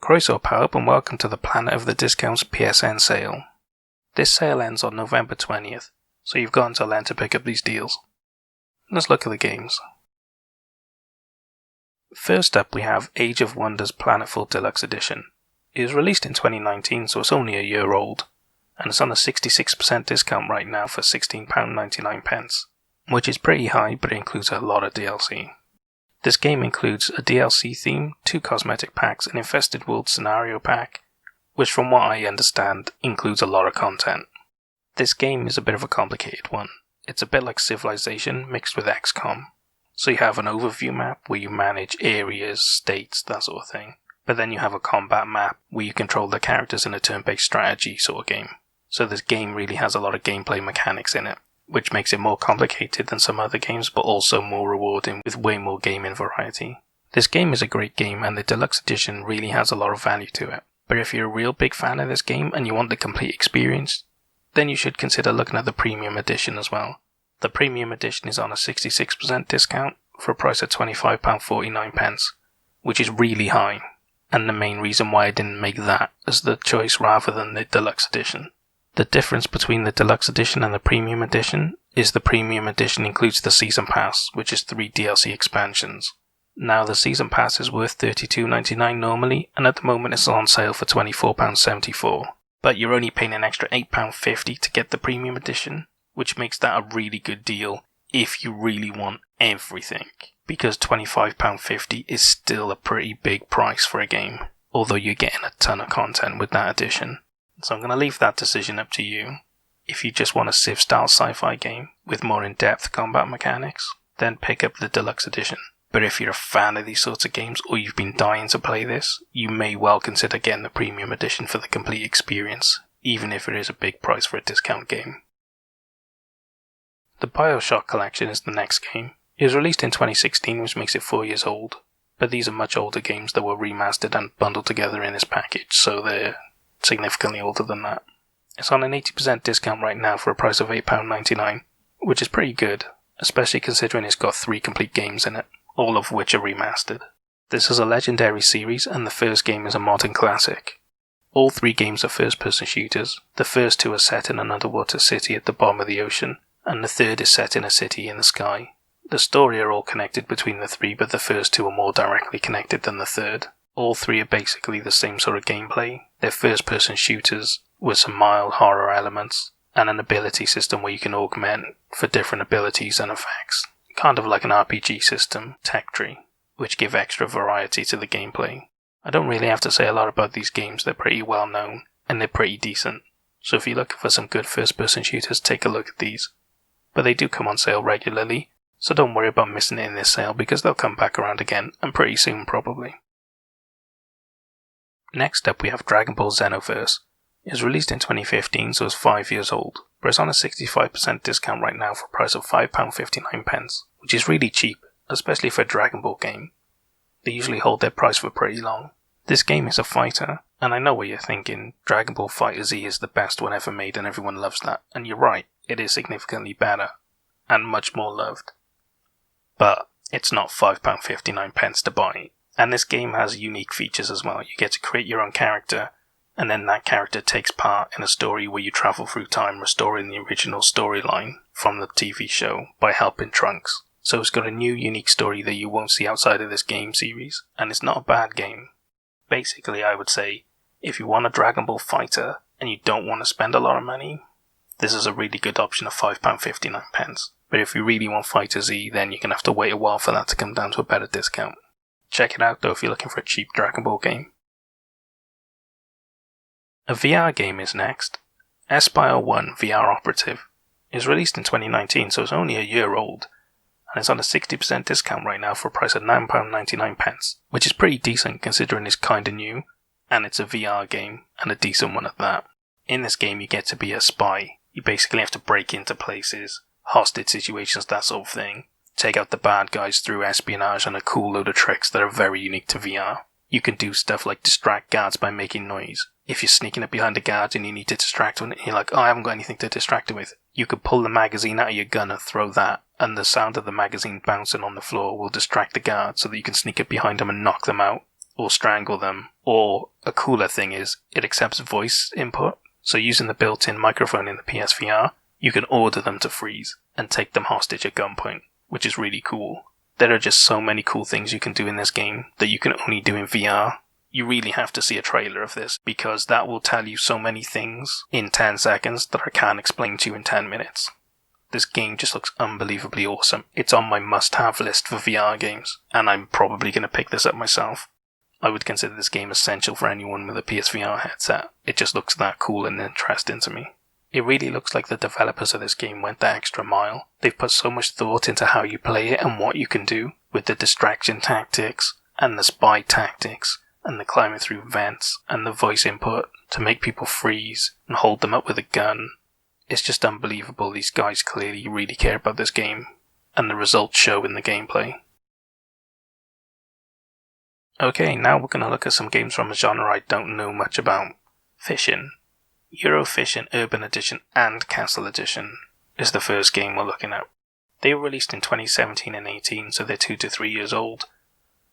Croeso Pawb and welcome to the Planet of the Discounts PSN sale. This sale ends on November 20th, so you've got until then to pick up these deals. Let's look at the games. First up we have Age of Wonders Planetful Deluxe Edition. It was released in 2019, so it's only a year old, and it's on a 66% discount right now for £16.99, which is pretty high, but it includes a lot of DLC. This game includes a DLC theme, 2 cosmetic packs, an Infested World scenario pack, which from what I understand includes a lot of content. This game is a bit of a complicated one. It's a bit like Civilization mixed with XCOM. So you have an overview map where you manage areas, states, that sort of thing. But then you have a combat map where you control the characters in a turn-based strategy sort of game. So this game really has a lot of gameplay mechanics in it, which makes it more complicated than some other games, but also more rewarding with way more gaming variety. This game is a great game, and the Deluxe Edition really has a lot of value to it. But if you're a real big fan of this game and you want the complete experience, then you should consider looking at the Premium Edition as well. The Premium Edition is on a 66% discount for a price of £25.49, which is really high, and the main reason why I didn't make that as the choice rather than the Deluxe Edition. The difference between the Deluxe Edition and the Premium Edition is the Premium Edition includes the Season Pass, which is 3 DLC expansions. Now the Season Pass is worth $32.99 normally, and at the moment it's on sale for £24.74. But you're only paying an extra £8.50 to get the Premium Edition, which makes that a really good deal if you really want everything. Because £25.50 is still a pretty big price for a game, although you're getting a ton of content with that edition. So I'm going to leave that decision up to you. If you just want a Civ-style sci-fi game with more in-depth combat mechanics, then pick up the Deluxe Edition. But if you're a fan of these sorts of games, or you've been dying to play this, you may well consider getting the Premium Edition for the complete experience, even if it is a big price for a discount game. The Bioshock Collection is the next game. It was released in 2016, which makes it 4 years old, but these are much older games that were remastered and bundled together in this package, so they're significantly older than that. It's on an 80% discount right now for a price of £8.99, which is pretty good, especially considering it's got 3 complete games in it, all of which are remastered. This is a legendary series, and the first game is a modern classic. All 3 games are first-person shooters. The first 2 are set in an underwater city at the bottom of the ocean, and the third is set in a city in the sky. The story are all connected between the 3, but the first 2 are more directly connected than the third. All 3 are basically the same sort of gameplay. They're first-person shooters with some mild horror elements, and an ability system where you can augment for different abilities and effects. Kind of like an RPG system, tech tree, which give extra variety to the gameplay. I don't really have to say a lot about these games, they're pretty well known, and they're pretty decent. So if you're looking for some good first-person shooters, take a look at these. But they do come on sale regularly, so don't worry about missing it in this sale because they'll come back around again, and pretty soon probably. Next up we have Dragon Ball Xenoverse. It was released in 2015, so it's 5 years old, but it's on a 65% discount right now for a price of £5.59, which is really cheap, especially for a Dragon Ball game. They usually hold their price for pretty long. This game is a fighter, and I know what you're thinking, Dragon Ball FighterZ is the best one ever made and everyone loves that, and you're right, it is significantly better, and much more loved. But it's not £5.59 to buy. And this game has unique features as well. You get to create your own character, and then that character takes part in a story where you travel through time, restoring the original storyline from the TV show by helping Trunks. So it's got a new, unique story that you won't see outside of this game series, and it's not a bad game. Basically, I would say, if you want a Dragon Ball fighter, and you don't want to spend a lot of money, this is a really good option of £5.59. But if you really want FighterZ, then you're going to have to wait a while for that to come down to a better discount. Check it out though if you're looking for a cheap Dragon Ball game. A VR game is next. Espire 1 VR Operative. It was released in 2019, so it's only a year old, and it's on a 60% discount right now for a price of £9.99, which is pretty decent considering it's kinda new, and it's a VR game, and a decent one at that. In this game you get to be a spy. You basically have to break into places, hostage situations, that sort of thing. Take out the bad guys through espionage and a cool load of tricks that are very unique to VR. You can do stuff like distract guards by making noise. If you're sneaking up behind a guard and you need to distract one, and you're like, oh, I haven't got anything to distract it with, you could pull the magazine out of your gun and throw that, and the sound of the magazine bouncing on the floor will distract the guard so that you can sneak up behind them and knock them out. or strangle them, or a cooler thing is it accepts voice input. So using the built-in microphone in the PSVR, you can order them to freeze and take them hostage at gunpoint, which is really cool. There are just so many cool things you can do in this game that you can only do in VR. You really have to see a trailer of this because that will tell you so many things in 10 seconds that I can't explain to you in 10 minutes. This game just looks unbelievably awesome. It's on my must-have list for VR games, and I'm probably going to pick this up myself. I would consider this game essential for anyone with a PSVR headset. It just looks that cool and interesting to me. It really looks like the developers of this game went the extra mile. They've put so much thought into how you play it and what you can do with the distraction tactics and the spy tactics and the climbing through vents and the voice input to make people freeze and hold them up with a gun. It's just unbelievable. These guys clearly really care about this game, and the results show in the gameplay. Okay, now we're going to look at some games from a genre I don't know much about. Fishing. Euro Fishing Urban Edition and Castle Edition is the first game we're looking at. They were released in 2017 and 18, so they're 2 to 3 years old.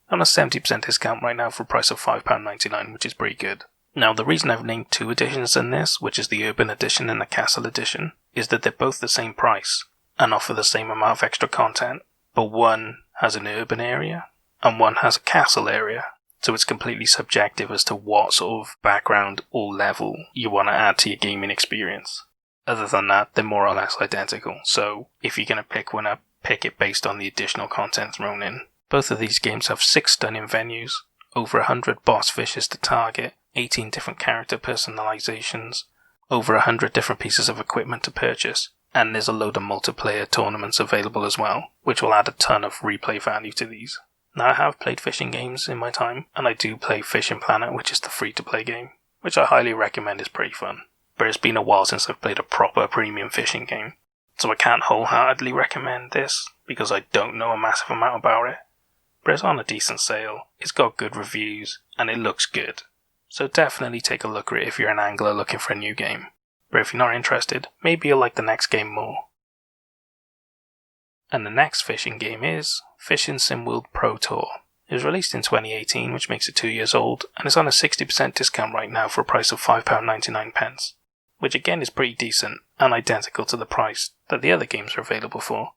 On a 70% discount right now for a price of £5.99, which is pretty good. Now, the reason I've named 2 editions in this, which is the Urban Edition and the Castle Edition, is that they're both the same price and offer the same amount of extra content, but one has an urban area and one has a castle area. So it's completely subjective as to what sort of background or level you want to add to your gaming experience. Other than that, they're more or less identical, so if you're going to pick one up, pick it based on the additional content thrown in. Both of these games have 6 stunning venues, over 100 boss fishes to target, 18 different character personalizations, over 100 different pieces of equipment to purchase, and there's a load of multiplayer tournaments available as well, which will add a ton of replay value to these. Now, I have played fishing games in my time, and I do play Fishing Planet, which is the free-to-play game, which I highly recommend is pretty fun. But it's been a while since I've played a proper premium fishing game, so I can't wholeheartedly recommend this, because I don't know a massive amount about it. But it's on a decent sale, it's got good reviews, and it looks good. So definitely take a look at it if you're an angler looking for a new game. But if you're not interested, maybe you'll like the next game more. And the next fishing game is Fishing SimWorld Pro Tour. It was released in 2018, which makes it 2 years old, and it's on a 60% discount right now for a price of £5.99, which again is pretty decent and identical to the price that the other games are available for.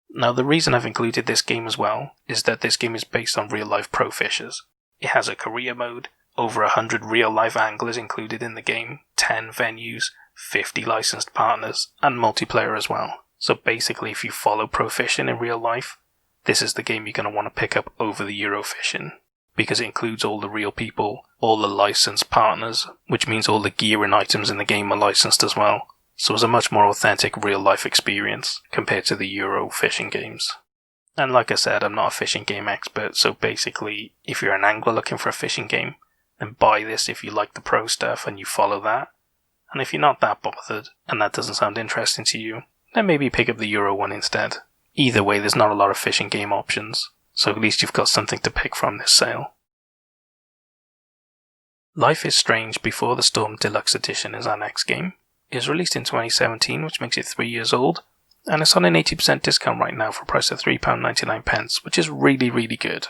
Now, the reason I've included this game as well is that this game is based on real-life pro fishers. It has a career mode, over 100 real-life anglers included in the game, 10 venues, 50 licensed partners, and multiplayer as well. So basically, if you follow pro fishing in real life, this is the game you're going to want to pick up over the Euro Fishing, because it includes all the real people, all the licensed partners, which means all the gear and items in the game are licensed as well. So it's a much more authentic real-life experience compared to the Euro Fishing games. And like I said, I'm not a fishing game expert, so basically, if you're an angler looking for a fishing game, then buy this if you like the pro stuff and you follow that. And if you're not that bothered, and that doesn't sound interesting to you, then maybe pick up the Euro one instead. Either way, there's not a lot of fishing game options, so at least you've got something to pick from this sale. Life is Strange Before the Storm Deluxe Edition is our next game. It was released in 2017, which makes it 3 years old, and it's on an 80% discount right now for a price of £3.99, which is really, really good.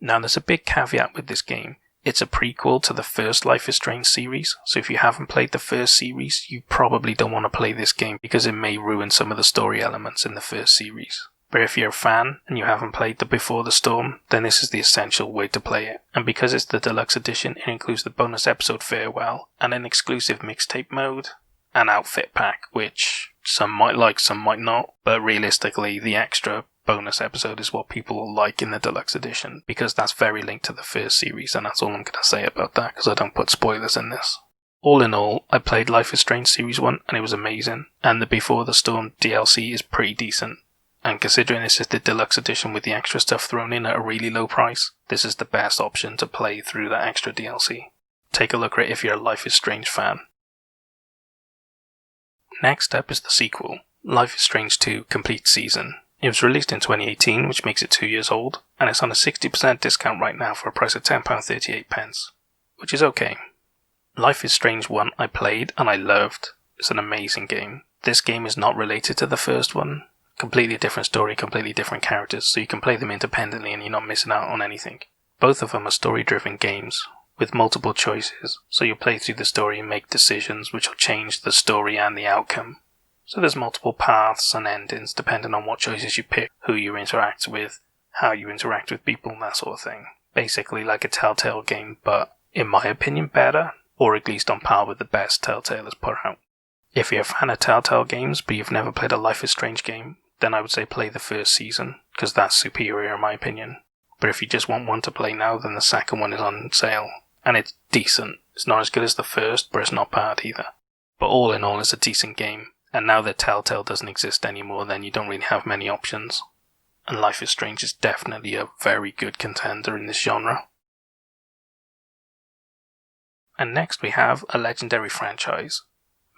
Now, there's a big caveat with this game. It's a prequel to the first Life is Strange series, so if you haven't played the first series, you probably don't want to play this game because it may ruin some of the story elements in the first series. But if you're a fan and you haven't played the Before the Storm, then this is the essential way to play it. And because it's the deluxe edition, it includes the bonus episode Farewell, and an exclusive mixtape mode, an outfit pack, which some might like, some might not, but realistically the extra bonus episode is what people will like in the deluxe edition, because that's very linked to the first series, and that's all I'm going to say about that, because I don't put spoilers in this. All in all, I played Life is Strange Series 1, and it was amazing, and the Before the Storm DLC is pretty decent. And considering this is the deluxe edition with the extra stuff thrown in at a really low price, this is the best option to play through that extra DLC. Take a look at it if you're a Life is Strange fan. Next up is the sequel, Life is Strange 2 Complete Season. It was released in 2018, which makes it 2 years old, and it's on a 60% discount right now for a price of £10.38, which is okay. Life is Strange 1 I played and I loved. It's an amazing game. This game is not related to the first one. Completely different story, completely different characters, so you can play them independently and you're not missing out on anything. Both of them are story-driven games, with multiple choices, so you'll play through the story and make decisions which will change the story and the outcome. So there's multiple paths and endings depending on what choices you pick, who you interact with, how you interact with people, and that sort of thing. Basically like a Telltale game, but in my opinion better, or at least on par with the best Telltale has put out. If you're a fan of Telltale games but you've never played a Life is Strange game, then I would say play the first season, because that's superior in my opinion. But if you just want one to play now, then the second one is on sale. And it's decent. It's not as good as the first, but it's not bad either. But all in all, it's a decent game. And now that Telltale doesn't exist anymore, then you don't really have many options. And Life is Strange is definitely a very good contender in this genre. And next we have a legendary franchise.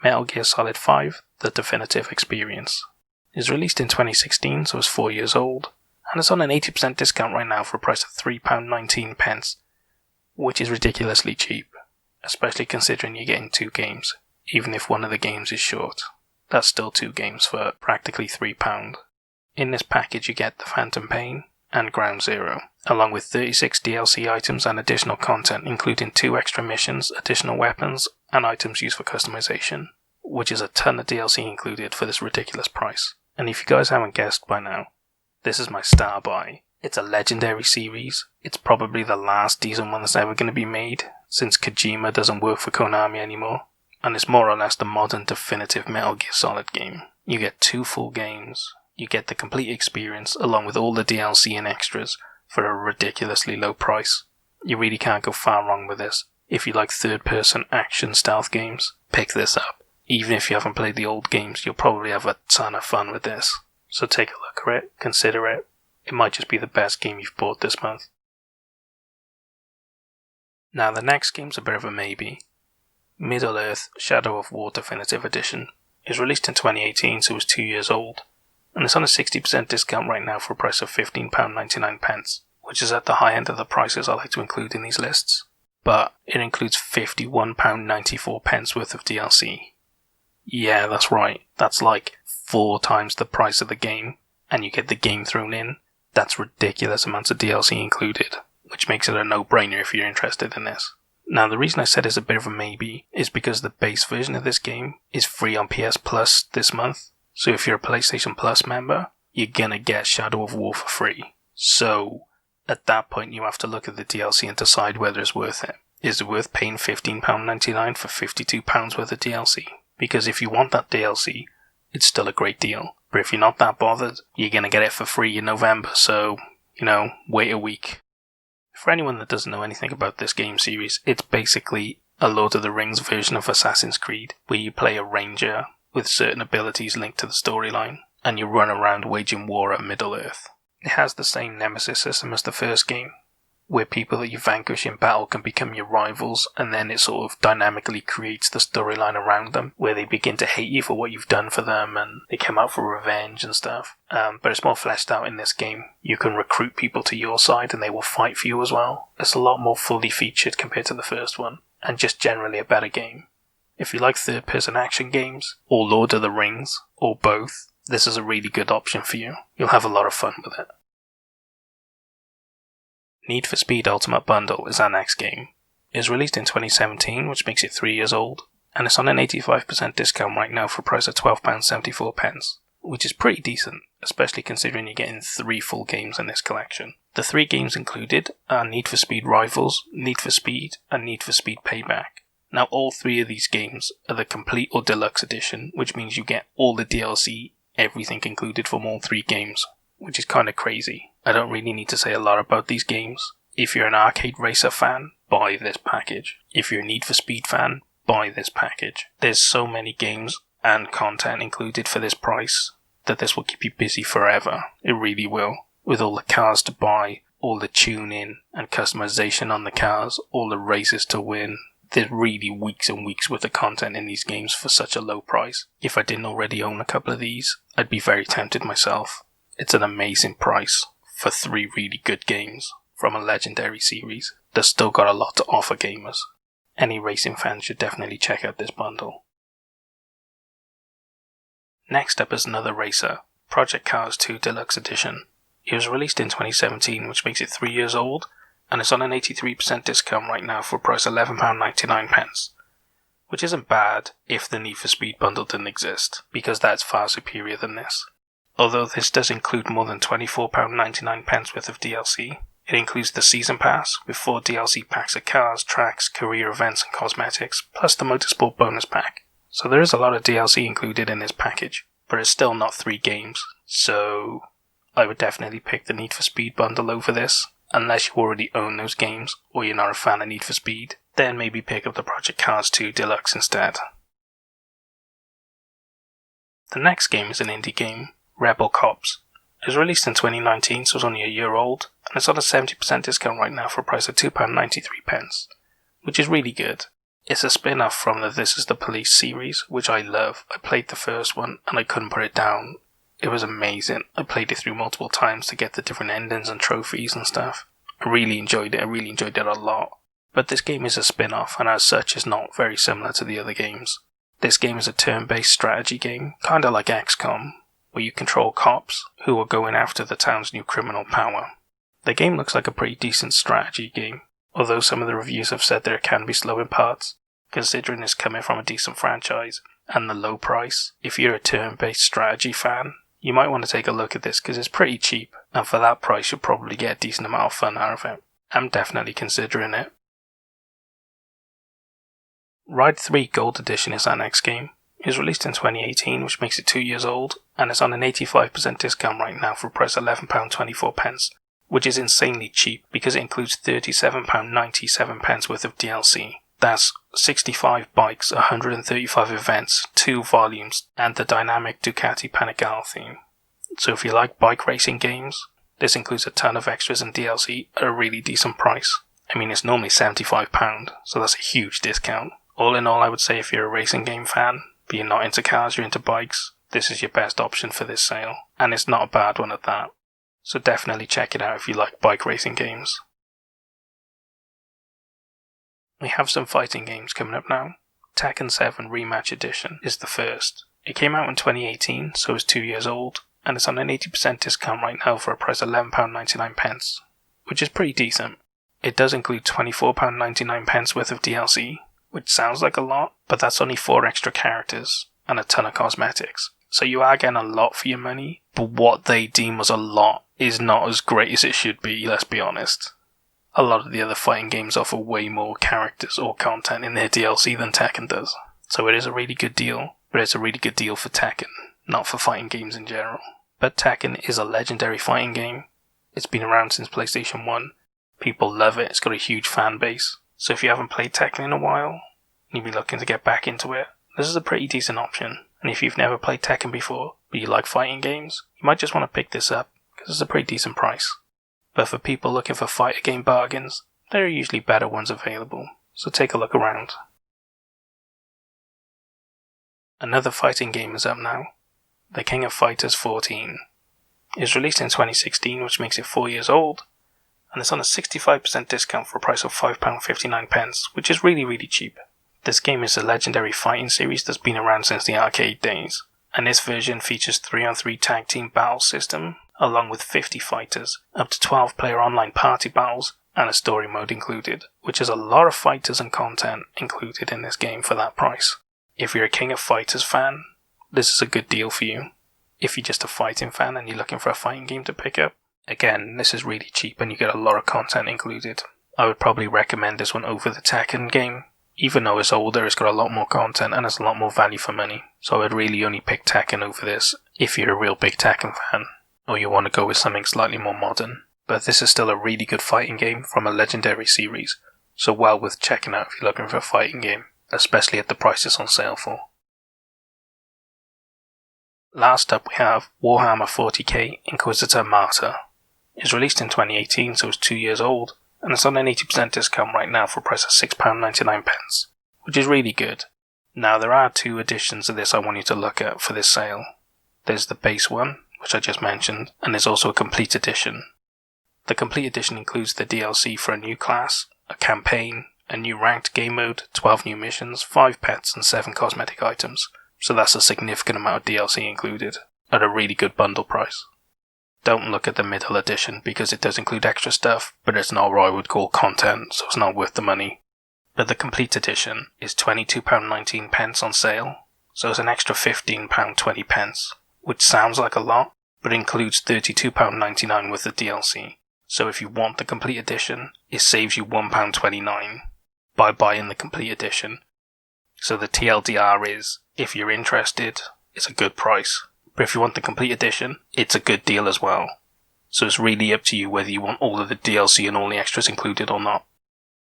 Metal Gear Solid 5, The Definitive Experience. It was released in 2016, so it's 4 years old. And it's on an 80% discount right now for a price of £3.19, which is ridiculously cheap, especially considering you're getting 2 games, even if one of the games is short. That's still 2 games for practically £3. In this package you get The Phantom Pain and Ground Zero, along with 36 DLC items and additional content, including 2 extra missions, additional weapons, and items used for customization, which is a ton of DLC included for this ridiculous price. And if you guys haven't guessed by now, this is my star buy. It's a legendary series. It's probably the last decent one that's ever going to be made, since Kojima doesn't work for Konami anymore. And it's more or less the modern definitive Metal Gear Solid game. You get 2 full games. You get the complete experience along with all the DLC and extras for a ridiculously low price. You really can't go far wrong with this. If you like third-person action stealth games, pick this up. Even if you haven't played the old games, you'll probably have a ton of fun with this. So take a look at it, consider it. It might just be the best game you've bought this month. Now the next game's a bit of a maybe. Middle-earth Shadow of War Definitive Edition. It was released in 2018, so it was 2 years old. And it's on a 60% discount right now for a price of £15.99, which is at the high end of the prices I like to include in these lists. But it includes £51.94 worth of DLC. Yeah, that's right. That's like 4 times the price of the game, and you get the game thrown in. That's ridiculous amounts of DLC included, which makes it a no-brainer if you're interested in this. Now, the reason I said it's a bit of a maybe is because the base version of this game is free on PS Plus this month. So if you're a PlayStation Plus member, you're gonna get Shadow of War for free. So at that point you have to look at the DLC and decide whether it's worth it. Is it worth paying £15.99 for £52 worth of DLC? Because if you want that DLC, it's still a great deal. But if you're not that bothered, you're gonna get it for free in November, so, wait a week. For anyone that doesn't know anything about this game series, it's basically a Lord of the Rings version of Assassin's Creed, where you play a ranger with certain abilities linked to the storyline, and you run around waging war at Middle-earth. It has the same nemesis system as the first game, where people that you vanquish in battle can become your rivals, and then it sort of dynamically creates the storyline around them, where they begin to hate you for what you've done for them, and they come out for revenge and stuff. But it's more fleshed out in this game. You can recruit people to your side, and they will fight for you as well. It's a lot more fully featured compared to the first one, and just generally a better game. If you like third-person action games, or Lord of the Rings, or both, this is a really good option for you. You'll have a lot of fun with it. Need for Speed Ultimate Bundle is our next game. It was released in 2017, which makes it 3 years old, and it's on an 85% discount right now for a price of £12.74, which is pretty decent, especially considering you're getting 3 full games in this collection. The 3 games included are Need for Speed Rivals, Need for Speed, and Need for Speed Payback. Now all 3 of these games are the complete or deluxe edition, which means you get all the DLC, everything included from all 3 games, which is kinda crazy. I don't really need to say a lot about these games. If you're an arcade racer fan, buy this package. If you're a Need for Speed fan, buy this package. There's so many games and content included for this price that this will keep you busy forever. It really will. With all the cars to buy, all the tuning and customization on the cars, all the races to win. There's really weeks and weeks worth of content in these games for such a low price. If I didn't already own a couple of these, I'd be very tempted myself. It's an amazing price for 3 really good games from a legendary series that's still got a lot to offer gamers. Any racing fans should definitely check out this bundle. Next up is another racer, Project Cars 2 Deluxe Edition. It was released in 2017, which makes it 3 years old, and it's on an 83% discount right now for a price of £11.99, which isn't bad if the Need for Speed bundle didn't exist, because that's far superior than this. Although this does include more than £24.99 worth of DLC, it includes the Season Pass with 4 DLC packs of cars, tracks, career events and cosmetics, plus the Motorsport bonus pack. So there is a lot of DLC included in this package, but it's still not 3 games, so I would definitely pick the Need for Speed bundle over this, unless you already own those games or you're not a fan of Need for Speed. Then maybe pick up the Project Cars 2 Deluxe instead. The next game is an indie game, Rebel Cops. It was released in 2019, so it's only a year old, and it's on a 70% discount right now for a price of £2.93, which is really good. It's a spin-off from the This Is the Police series, which I love. I played the first one and I couldn't put it down. It was amazing. I played it through multiple times to get the different endings and trophies and stuff. I really enjoyed it. I really enjoyed it a lot. But this game is a spin-off, and as such is not very similar to the other games. This game is a turn-based strategy game, kinda like XCOM, where you control cops who are going after the town's new criminal power. The game looks like a pretty decent strategy game, although some of the reviews have said there can be slow in parts, considering it's coming from a decent franchise and the low price. If you're a turn-based strategy fan, you might want to take a look at this because it's pretty cheap, and for that price you'll probably get a decent amount of fun out of it. I'm definitely considering it. Ride 3 Gold Edition is our next game. It was released in 2018, which makes it 2 years old, and it's on an 85% discount right now for a price of £11.24, which is insanely cheap because it includes £37.97 worth of DLC. That's 65 bikes, 135 events, 2 volumes, and the dynamic Ducati Panigale theme. So if you like bike racing games, this includes a ton of extras and DLC at a really decent price. I mean, it's normally £75, so that's a huge discount. All in all, I would say if you're a racing game fan, but you're not into cars, you're into bikes, this is your best option for this sale, and it's not a bad one at that. So definitely check it out if you like bike racing games. We have some fighting games coming up now. Tekken 7 Rematch Edition is the first. It came out in 2018, so it's 2 years old, and it's on an 80% discount right now for a price of £11.99, which is pretty decent. It does include £24.99 worth of DLC, which sounds like a lot, but that's only 4 extra characters and a ton of cosmetics. So you are getting a lot for your money, but what they deem as a lot is not as great as it should be, let's be honest. A lot of the other fighting games offer way more characters or content in their DLC than Tekken does. So it is a really good deal, but it's a really good deal for Tekken, not for fighting games in general. But Tekken is a legendary fighting game. It's been around since PlayStation 1. People love it, it's got a huge fan base. So if you haven't played Tekken in a while, and you'd be looking to get back into it, this is a pretty decent option. And if you've never played Tekken before, but you like fighting games, you might just want to pick this up, because it's a pretty decent price. But for people looking for fighter game bargains, there are usually better ones available, so take a look around. Another fighting game is up now, The King of Fighters 14. It was released in 2016, which makes it 4 years old, and it's on a 65% discount for a price of £5.59, which is really cheap. This game is a legendary fighting series that's been around since the arcade days, and this version features 3-on-3 tag team battle system, along with 50 fighters, up to 12-player online party battles, and a story mode included, which is a lot of fighters and content included in this game for that price. If you're a King of Fighters fan, this is a good deal for you. If you're just a fighting fan and you're looking for a fighting game to pick up, again, this is really cheap and you get a lot of content included. I would probably recommend this one over the Tekken game. Even though it's older, it's got a lot more content and it's a lot more value for money. So I would really only pick Tekken over this if you're a real big Tekken fan, or you want to go with something slightly more modern. But this is still a really good fighting game from a legendary series, so well worth checking out if you're looking for a fighting game, especially at the price it's on sale for. Last up we have Warhammer 40k Inquisitor Martyr. It was released in 2018, so it's 2 years old, and it's on an 80% discount right now for a price of £6.99, which is really good. Now there are 2 editions of this I want you to look at for this sale. There's the base one, which I just mentioned, and there's also a complete edition. The complete edition includes the DLC for a new class, a campaign, a new ranked game mode, 12 new missions, 5 pets and 7 cosmetic items, so that's a significant amount of DLC included, at a really good bundle price. don't look at the middle edition because it does include extra stuff, but it's not what I would call content, so it's not worth the money. But the complete edition is £22.19 on sale, so it's an extra £15.20, which sounds like a lot, but includes £32.99 worth of DLC. So if you want the complete edition, it saves you £1.29 by buying the complete edition. So the TLDR is, if you're interested, it's a good price. But if you want the complete edition, it's a good deal as well. So it's really up to you whether you want all of the DLC and all the extras included or not.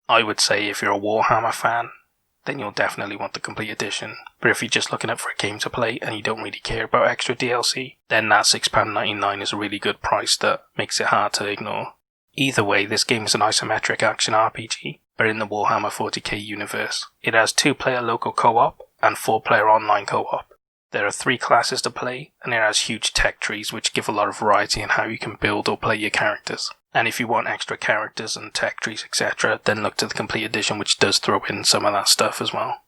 I would say if you're a Warhammer fan, then you'll definitely want the complete edition. But if you're just looking up for a game to play and you don't really care about extra DLC, then that £6.99 is a really good price that makes it hard to ignore. Either way, this game is an isometric action RPG, but in the Warhammer 40k universe. It has 2-player local co-op and 4-player online co-op. There are 3 classes to play, and it has huge tech trees which give a lot of variety in how you can build or play your characters. And if you want extra characters and tech trees, etc., then look to the complete edition, which does throw in some of that stuff as well.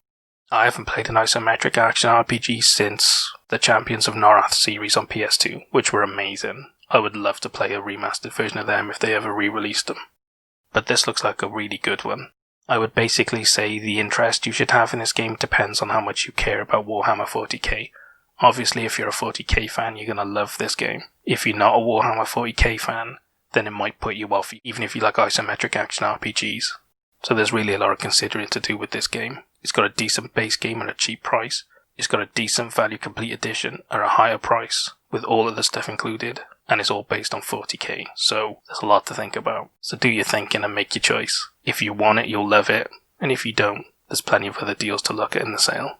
I haven't played an isometric action RPG since the Champions of Norath series on PS2, which were amazing. I would love to play a remastered version of them if they ever re-released them. But this looks like a really good one. I would basically say the interest you should have in this game depends on how much you care about Warhammer 40k. Obviously, if you're a 40k fan, you're going to love this game. If you're not a Warhammer 40k fan, then it might put you off, even if you like isometric action RPGs. So there's really a lot of considering to do with this game. It's got a decent base game at a cheap price. It's got a decent value complete edition at a higher price, with all of the stuff included, and it's all based on 40k, so there's a lot to think about. So do your thinking and make your choice. If you want it, you'll love it, and if you don't, there's plenty of other deals to look at in the sale.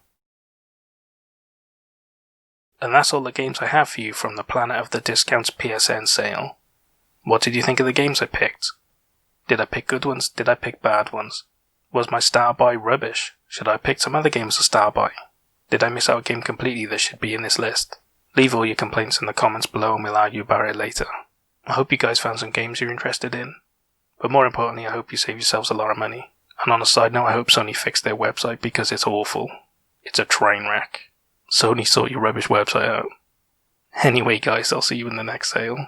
And that's all the games I have for you from the Planet of the Discounts PSN sale. What did you think of the games I picked? Did I pick good ones? Did I pick bad ones? Was my star buy rubbish? Should I pick some other games to star buy? Did I miss out a game completely that should be in this list? Leave all your complaints in the comments below and we'll argue about it later. I hope you guys found some games you're interested in. But more importantly, I hope you save yourselves a lot of money. And on a side note, I hope Sony fixed their website because it's awful. It's a train wreck. Sony, sort your rubbish website out. Anyway guys, I'll see you in the next sale.